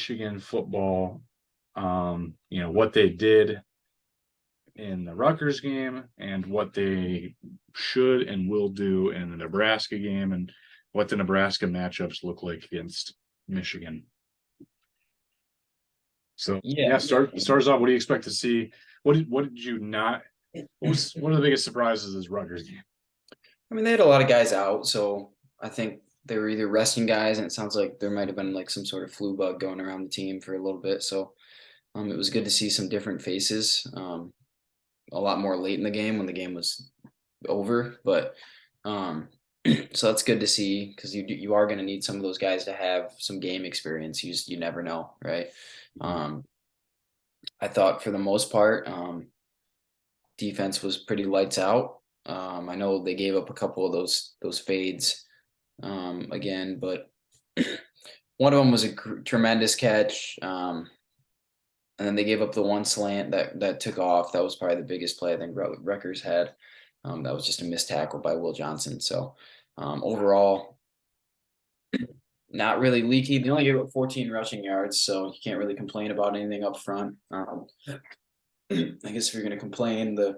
Michigan football, what they did in the Rutgers game and what they should and will do in the Nebraska game and what the Nebraska matchups look like against Michigan. So starts off. What do you expect to see? What did you not? What was one of the biggest surprises is Rutgers game? I mean, they had a lot of guys out, so I think they were either resting guys, and it sounds like there might have been like some sort of flu bug going around the team for a little bit. So it was good to see some different faces. A lot more late in the game when the game was over, but so that's good to see because you are going to need some of those guys to have some game experience. You never know, right? I thought for the most part, defense was pretty lights out. I know they gave up a couple of those fades again, but one of them was a tremendous catch. And then they gave up the one slant that took off. That was probably the biggest play I think Rutgers had. That was just a missed tackle by Will Johnson. So overall, not really leaky. They only gave up 14 rushing yards, so you can't really complain about anything up front. I guess if you're going to complain, the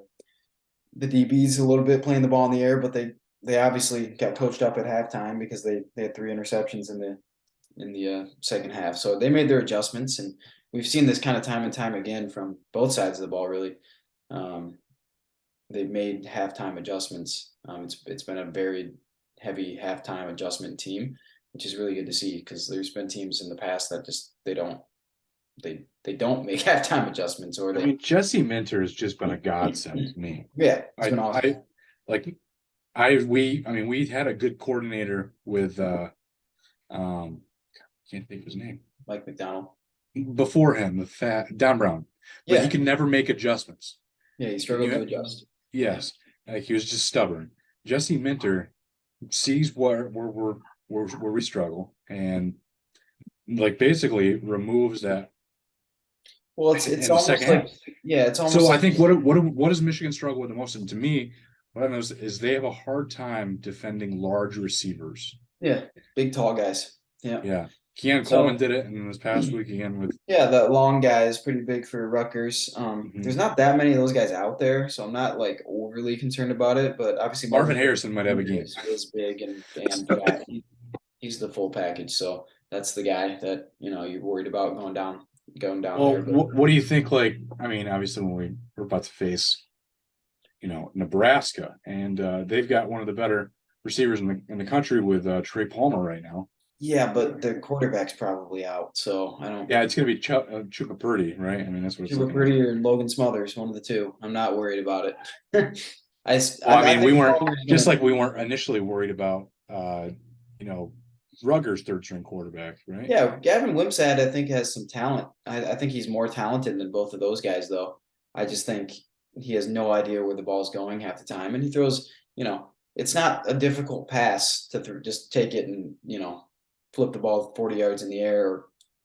DBs a little bit playing the ball in the air, but they obviously got coached up at halftime because they had 3 interceptions in the second half. So they made their adjustments, and we've seen this kind of time and time again from both sides of the ball, really. They've made halftime adjustments. It's been a very heavy halftime adjustment team, which is really good to see because there's been teams in the past that just they don't make halftime adjustments or they. Jesse Minter has just been a godsend to me. Yeah, it's been awesome. We had a good coordinator with can't think of his name. Mike McDonald. Before him, the fat Don Brown, but he could never make adjustments. Yeah, he struggled to adjust. Yes, he was just stubborn. Jesse Minter sees where we struggle and basically removes that. Well, it's almost like half. Yeah, it's almost. So I think what does Michigan struggle with the most? And to me, what I noticed is they have a hard time defending large receivers. Yeah, big tall guys. Yeah. Keon Coleman did it in this past week again with. Yeah, that long guy is pretty big for Rutgers. There's not that many of those guys out there, so I'm not overly concerned about it. But obviously, Marvin Harrison might have a game. Is big and he's the full package. So that's the guy that you're worried about going down well, there. But what do you think? Obviously, when we're about to face, Nebraska, and they've got one of the better receivers in the country with Trey Palmer right now. Yeah, but the quarterback's probably out, so I don't. Yeah, it's going to be Chuba Purdy, right? That's what it's Chuba Purdy or Logan Smothers, one of the two. I'm not worried about it. we weren't like we weren't initially worried about, Rutgers' third-string quarterback, right? Yeah, Gavin Wimsatt, I think, has some talent. I think he's more talented than both of those guys, though. I just think he has no idea where the ball's going half the time, and he throws. It's not a difficult pass to just take it and flip the ball 40 yards in the air or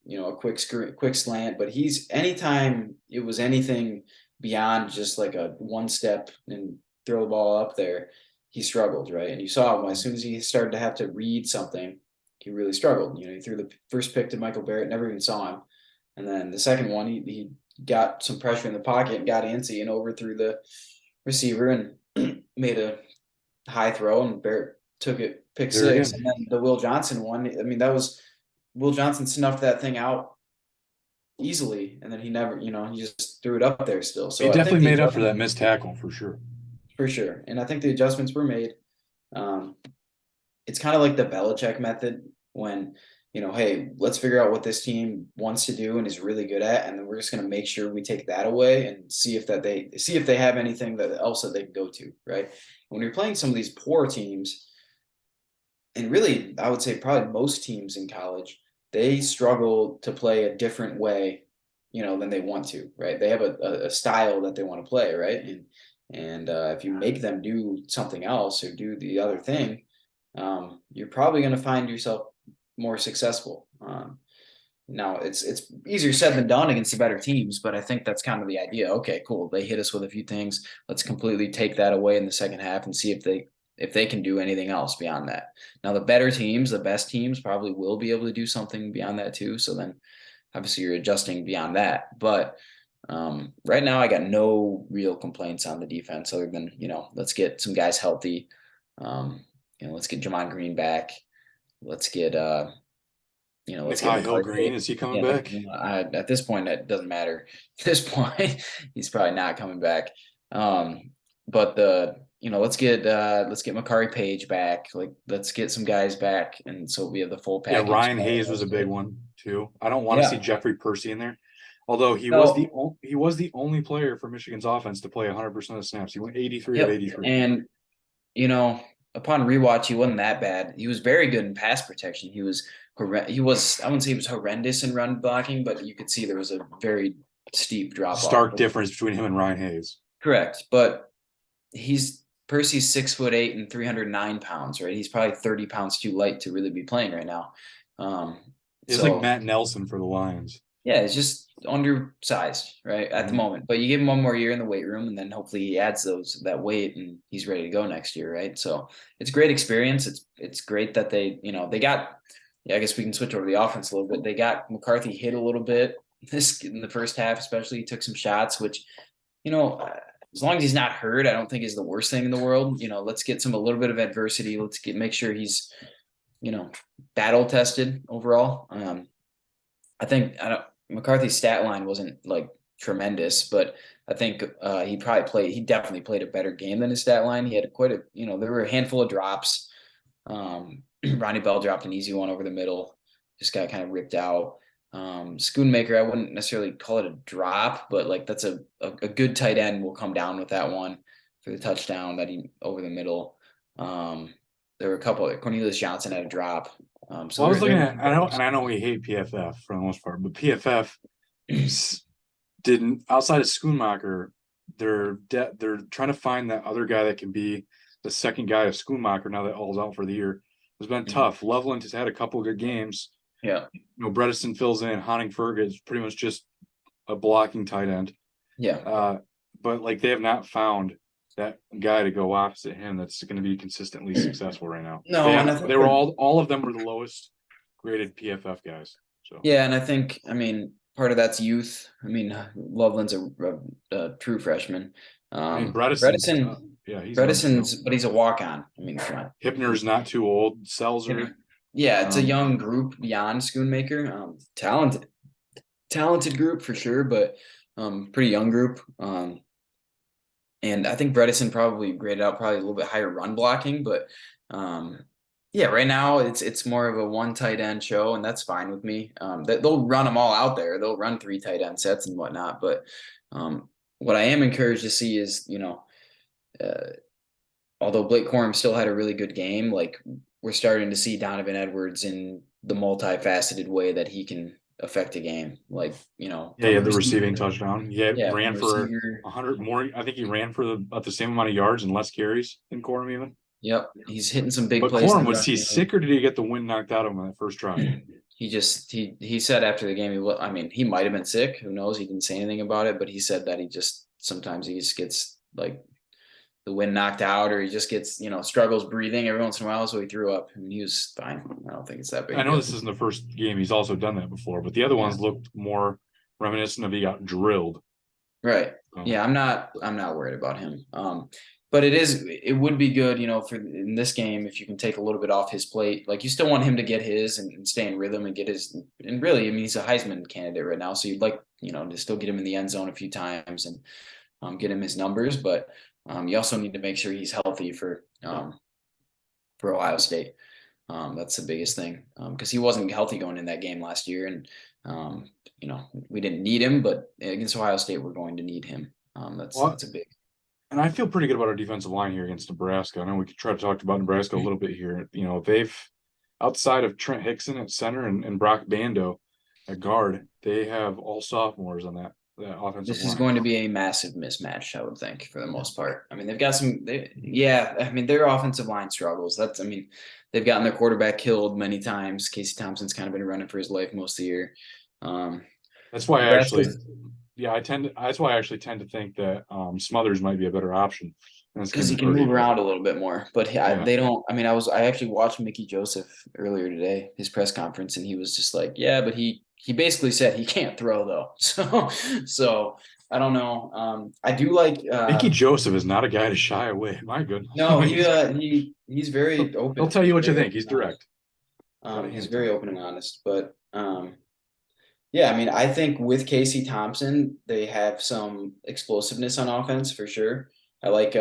a quick slant, but anytime it was anything beyond just like a one step and throw the ball up there, he struggled, right? And you saw him as soon as he started to have to read something, he really struggled. He threw the first pick to Michael Barrett, never even saw him, and then the second one he got some pressure in the pocket and got antsy and overthrew the receiver and made a high throw, and Barrett took it pick six. And then the Will Johnson one, that was Will Johnson snuffed that thing out easily, and then he never, he just threw it up there still. So he definitely made up for that missed tackle for sure. And I think the adjustments were made. It's kind of like the Belichick method when hey, let's figure out what this team wants to do and is really good at, and then we're just going to make sure we take that away and see if they have anything else that they can go to, right? When you're playing some of these poor teams, and really, I would say probably most teams in college, they struggle to play a different way, than they want to, right? They have a style that they want to play, right? And if you make them do something else or do the other thing, you're probably going to find yourself more successful. Now, it's easier said than done against the better teams, but I think that's kind of the idea. Okay, cool. They hit us with a few things. Let's completely take that away in the second half and see if they can do anything else beyond that. Now, the better teams, the best teams probably will be able to do something beyond that too. So then obviously you're adjusting beyond that. But right now I got no real complaints on the defense other than, let's get some guys healthy. Let's get Jamon Green back. Let's get let's get Nikai Hill Green, McCarthy. is he coming Yeah, back? at this point, it doesn't matter. At this point, he's probably not coming back. But let's get Makari Page back. Like, let's get some guys back, and so we have the full Yeah, package. Ryan Hayes was a big one too. I don't want to see Yeah. Jeffrey Percy in there, although he No. was the only player for Michigan's offense to play 100% of snaps. He went 83 Yep. of 83. And upon rewatch, he wasn't that bad. He was very good in pass protection. He was I wouldn't say he was horrendous in run blocking, but you could see there was a very steep drop off. Stark difference between him and Ryan Hayes. Correct, but Percy's 6'8" and 309 pounds, right? He's probably 30 pounds too light to really be playing right now. It's like Matt Nelson for the Lions. Yeah, it's just undersized, right, at the moment. But you give him one more year in the weight room, and then hopefully he adds that weight, and he's ready to go next year, right? So it's a great experience. It's great that they got. Yeah, I guess we can switch over to the offense a little bit. They got McCarthy hit a little bit in the first half, especially. He took some shots, which, as long as he's not hurt, I don't think is the worst thing in the world. Let's get a little bit of adversity. Let's make sure he's, battle tested overall. I think McCarthy's stat line wasn't like tremendous, but I think he definitely played a better game than his stat line. He had there were a handful of drops. Ronnie Bell dropped an easy one over the middle, just got kind of ripped out. Schoonmaker, I wouldn't necessarily call it a drop, but like that's a good tight end will come down with that one for the touchdown that he over the middle. There were a couple. Cornelius Johnson had a drop. So I was looking at, I know we hate PFF for the most part, but PFF didn't, outside of Schoonmaker, they're trying to find that other guy that can be the second guy of Schoonmaker now that All's out for the year. It's been tough. Loveland has had a couple of good games. Yeah. Bredesen fills in. Honigferg is pretty much just a blocking tight end. Yeah. But like they have not found that guy to go opposite him that's going to be consistently successful right now. No, they were all of them were the lowest graded PFF guys. So yeah, and I think part of that's youth. Loveland's a true freshman. Bredesen, Bredesen's, but he's a walk-on. Come on. Hipner's not too old. Selzer. Yeah, it's a young group beyond Schoonmaker. Talented group for sure, but pretty young group. And I think Bredesen probably graded out a little bit higher run blocking, but yeah, right now it's more of a one tight end show, and that's fine with me. They'll run them all out there. They'll run 3 tight end sets and whatnot. But what I am encouraged to see is, although Blake Corum still had a really good game, like we're starting to see Donovan Edwards in the multifaceted way that he can affect a game. Like, the receiving touchdown. Ran for 100 more. I think he ran for about the same amount of yards and less carries than Corum even. Yep, he's hitting some big plays. Corum, was he sick or did he get the wind knocked out of him on that first drive? He said after the game, he might have been sick. Who knows? He didn't say anything about it, but he said that sometimes he just gets like the wind knocked out, or he just gets, struggles breathing every once in a while. So he threw up and he was fine. I don't think it's that big. I know this isn't the first game he's also done that before, but the other ones looked more reminiscent of he got drilled. Right. Yeah, I'm not worried about him. But it would be good, for in this game, if you can take a little bit off his plate. Like, you still want him to get his and stay in rhythm and get his, and really, he's a Heisman candidate right now. So you'd like, to still get him in the end zone a few times and get him his numbers. But you also need to make sure he's healthy for Ohio State. That's the biggest thing, because he wasn't healthy going in that game last year. And, we didn't need him, but against Ohio State, we're going to need him. That's a big. And I feel pretty good about our defensive line here against Nebraska. I know we could try to talk about Nebraska a little bit here. They've, outside of Trent Hickson at center and Brock Bando at guard, they have all sophomores on that offensive line. This is going to be a massive mismatch, I would think, for the most part. They've got their offensive line struggles. They've gotten their quarterback killed many times. Casey Thompson's kind of been running for his life most of the year. That's why that's why I actually tend to think that Smothers might be a better option. Because he can move around a little bit more. But they don't. I actually watched Mickey Joseph earlier today, his press conference, and he was just like, yeah, but he he basically said he can't throw though. So I don't know. I do like Mickey Joseph is not a guy to shy away. My goodness. no, he's very open. He'll tell you what you very think. He's open and direct. honest. He's very open and honest. But yeah, I mean, I think with Casey Thompson, they have some explosiveness on offense for sure. I like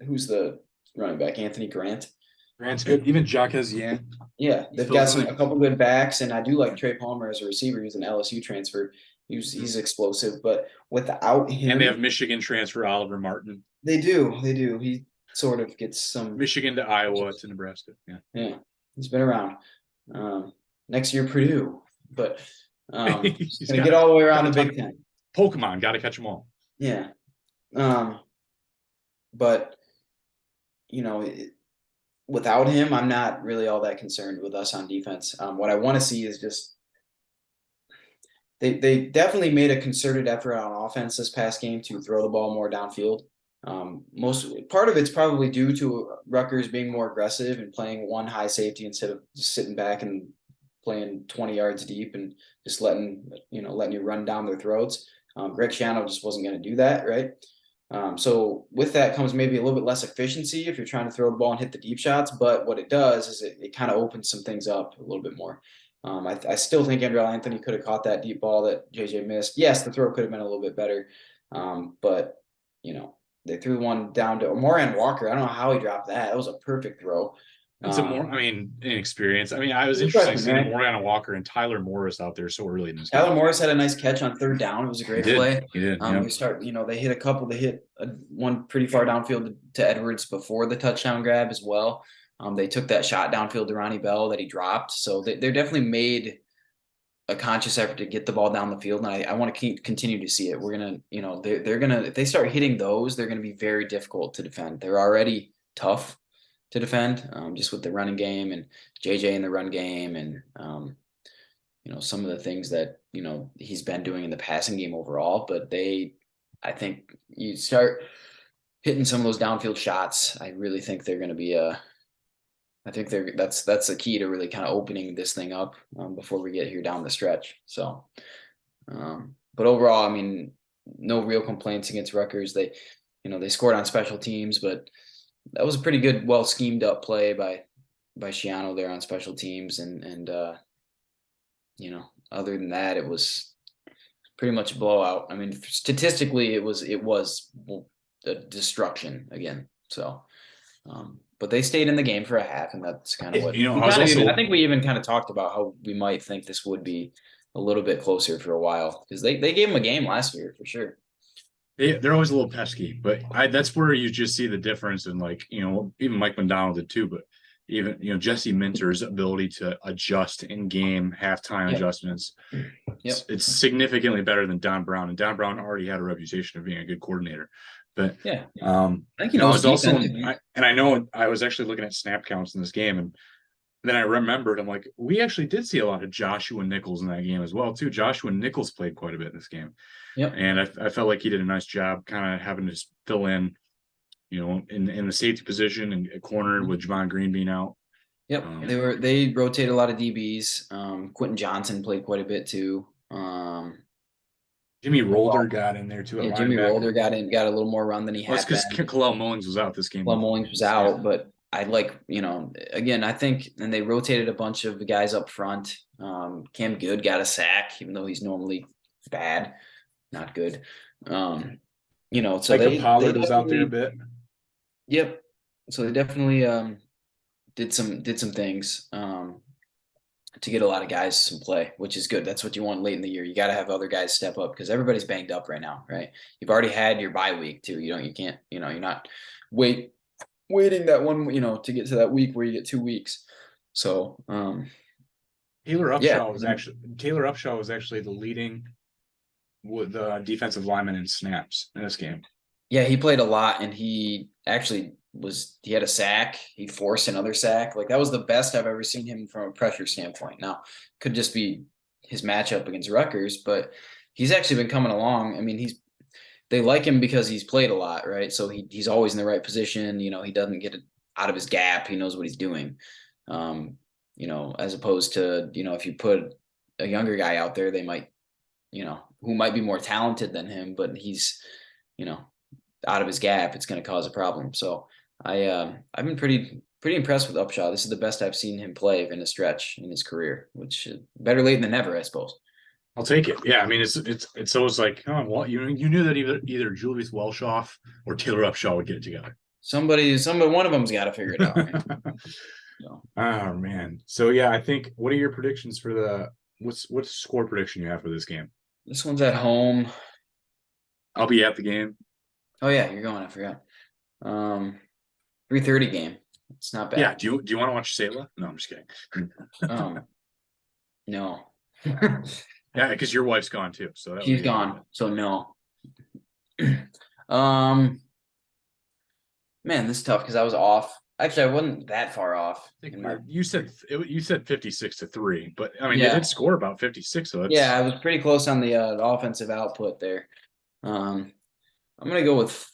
who's the running back? Anthony Grant. Grant's good. Even Jacques Hesian. Yeah, they've fills got some in. a couple good backs, and I do like Trey Palmer as a receiver. He's an LSU transfer. He's explosive, but without him, And they have Michigan transfer Oliver Martin. They do. He sort of gets some Michigan to Iowa to Nebraska. Yeah. Yeah, he's been around. Next year Purdue, but He's gonna got- get all the way around the gotta Big Ten. Pokemon, got to catch them all. Yeah. But without him, I'm not really all that concerned with us on defense. What I want to see is just they definitely made a concerted effort on offense this past game to throw the ball more downfield. Most part of it's probably due to Rutgers being more aggressive and playing one high safety instead of just sitting back and playing 20 yards deep and just letting you run down their throats. Greg Schiano just wasn't going to do that, right? So with that comes maybe a little bit less efficiency if you're trying to throw the ball and hit the deep shots. But what it does is it kind of opens some things up a little bit more. I still think Andrell Anthony could have caught that deep ball that JJ missed. Yes, the throw could have been a little bit better, but they threw one down to Moran Walker. I don't know how he dropped that. That was a perfect throw. It's inexperience. I mean, I was He's interested in freshman, seeing Moriana Walker and Tyler Morris out there so early in this Tyler game. Morris had a nice catch on third down. It was a great play. He did. They hit a couple. They hit one pretty far downfield to Edwards before the touchdown grab as well. They took that shot downfield to Ronnie Bell that he dropped. So they're definitely made a conscious effort to get the ball down the field, and I want to continue to see it. We're gonna, they're gonna, if they start hitting those, they're gonna be very difficult to defend. They're already tough to defend, just with the running game and JJ in the run game, and some of the things that he's been doing in the passing game overall. But I think you start hitting some of those downfield shots, I really think they're going to be I think that's the key to really kind of opening this thing up before we get here down the stretch. So, but overall, I mean, no real complaints against Rutgers. They scored on special teams, but that was a pretty good, well schemed up play by Schiano there on special teams, and other than that, it was pretty much a blowout. I mean, statistically, it was a destruction again. So. But they stayed in the game for a half, and that's kind of what I think we even kind of talked about how we might think this would be a little bit closer for a while, because they gave them a game last year for sure. They're always a little pesky, but that's where you just see the difference in, even Mike McDonald did too, but even Jesse Minter's ability to adjust in game halftime adjustments. Yep. It's significantly better than Don Brown, and Don Brown already had a reputation of being a good coordinator. But I think I was also, I know I was actually looking at snap counts in this game, and then I remembered, I'm like, we actually did see a lot of Joshua Nichols in that game as well too. Joshua Nichols played quite a bit in this game. Yep. And I felt like he did a nice job kind of having to fill in, in the safety position and a corner with Javon Green being out. Yep. They rotated a lot of DBs. Quentin Johnson played quite a bit too. Jimmy Rolder got in there too. Yeah, Jimmy Rolder got a little more run than he had. That's because Kalel Mullings was out this game. Kalel Mullings was out, but I again, I think, and they rotated a bunch of the guys up front. Cam Good got a sack, even though he's normally bad, not good. So Pollard was out there a bit. Yep. So they definitely did some things to get a lot of guys some play, which is good. That's what you want late in the year. You got to have other guys step up because everybody's banged up right now, right? You've already had your bye week too. You can't, you're not waiting that one, to get to that week where you get 2 weeks. So Taylor Upshaw was actually the leading with the defensive lineman in snaps in this game. Yeah, he played a lot, and he actually he had a sack. He forced another sack. Like, that was the best I've ever seen him from a pressure standpoint. Now, could just be his matchup against Rutgers, but he's actually been coming along. I mean, they like him because he's played a lot, right? So he's always in the right position. He doesn't get out of his gap. He knows what he's doing. As opposed to, if you put a younger guy out there, they might, who might be more talented than him, but he's, out of his gap, it's going to cause a problem. So I've been pretty impressed with Upshaw. This is the best I've seen him play in a stretch in his career, which better late than never, I suppose. I'll take it. Yeah, I mean it's always like, oh, well, you knew that either Julius Welshoff or Taylor Upshaw would get it together. Somebody, one of them's got to figure it out. Right? So. Oh man. So yeah, I think. What are your predictions for what's score prediction you have for this game? This one's at home. I'll be at the game. Oh yeah, you're going. I forgot. 3:30 game. It's not bad. Yeah. Do you want to watch Selah? No, I'm just kidding. No. Yeah, because your wife's gone too. So She's gone. So no. Man, this is tough because I was off. Actually, I wasn't that far off. You said 56-3, but I mean, they did score about 56. So I was pretty close on the offensive output there. I'm gonna go with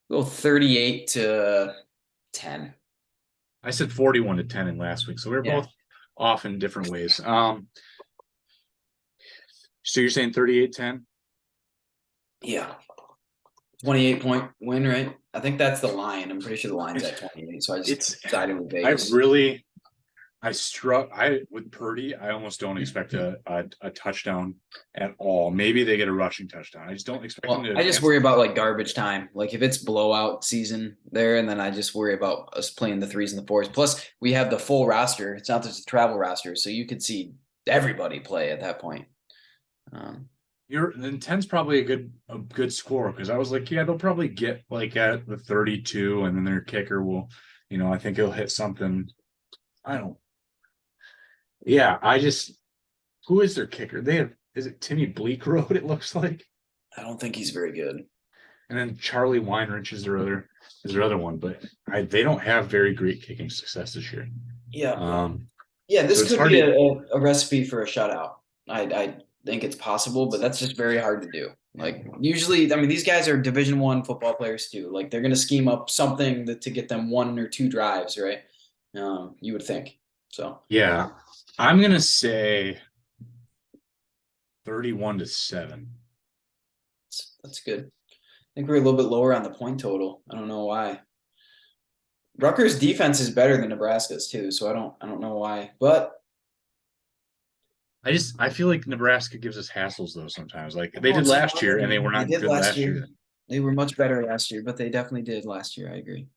38-10. I said 41-10 in last week, so we were both off in different ways. So you're saying 38-10? Yeah. 28-point win, right? I think that's the line. I'm pretty sure the line's at 28. So I just decided with Vegas. With Purdy, I almost don't expect a touchdown at all. Maybe they get a rushing touchdown. I just don't expect them to. I just worry about like garbage time. Like if it's blowout season there, and then I just worry about us playing the 3s and the 4s. Plus, we have the full roster. It's not just a travel roster, so you could see everybody play at that point. Then 10's probably a good score, because I was like, yeah, they'll probably get like at the 32, and then their kicker will, I think he'll hit something. Who is their kicker? Is it Timmy Bleakroad? It looks like. I don't think he's very good. And then Charlie Weinrich is their other one, but they don't have very great kicking success this year. Yeah. This could be a recipe for a shutout. I think it's possible, but that's just very hard to do. Like usually, I mean, these guys are Division I football players too. Like they're going to scheme up something to get them 1 or 2 drives, right? You would think. So yeah, I'm going to say 31-7. That's good. I think we're a little bit lower on the point total. I don't know why. Rutgers defense is better than Nebraska's too, so I don't know why, but I feel like Nebraska gives us hassles though sometimes. Like they did last year, and they were not good last year. They were much better last year, but they definitely did last year. I agree.